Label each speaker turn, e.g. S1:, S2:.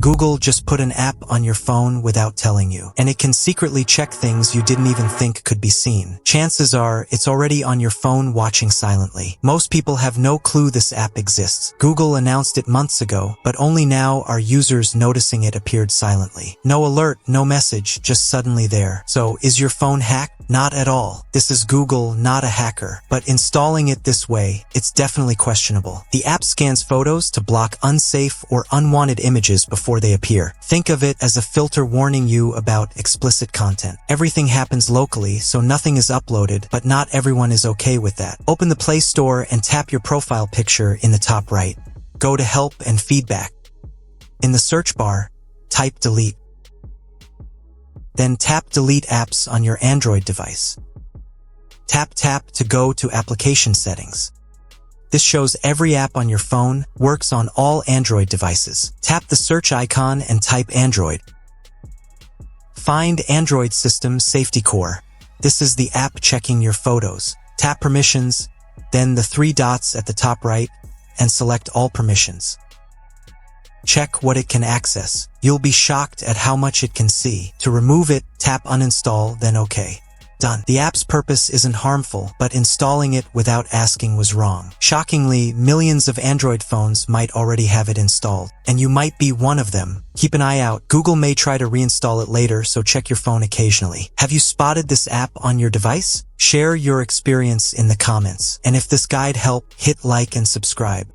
S1: Google just put an app on your phone without telling you, and it can secretly check things you didn't even think could be seen. Chances are, it's already on your phone watching silently. Most people have no clue this app exists. Google announced it months ago, but only now are users noticing it appeared silently. No alert, no message, just suddenly there. So, is your phone hacked? Not at all. This is Google, not a hacker. But installing it this way, it's definitely questionable. The app scans photos to block unsafe or unwanted images before they appear. Think of it as a filter warning you about explicit content. Everything happens locally, so nothing is uploaded, but not everyone is okay with that. Open the Play Store and tap your profile picture in the top right. Go to Help and Feedback. In the search bar, type Delete. Then tap Delete Apps on your Android device. Tap to go to Application Settings. This shows every app on your phone, works on all Android devices. Tap the search icon and type Android. Find Android System Safety Core. This is the app checking your photos. Tap Permissions, then the three dots at the top right, and select All Permissions. Check what it can access. You'll be shocked at how much it can see. To remove it, tap Uninstall, then OK. Done. The app's purpose isn't harmful, but installing it without asking was wrong. Shockingly, millions of Android phones might already have it installed, and you might be one of them. Keep an eye out. Google may try to reinstall it later, so check your phone occasionally. Have you spotted this app on your device? Share your experience in the comments. And if this guide helped, hit like and subscribe.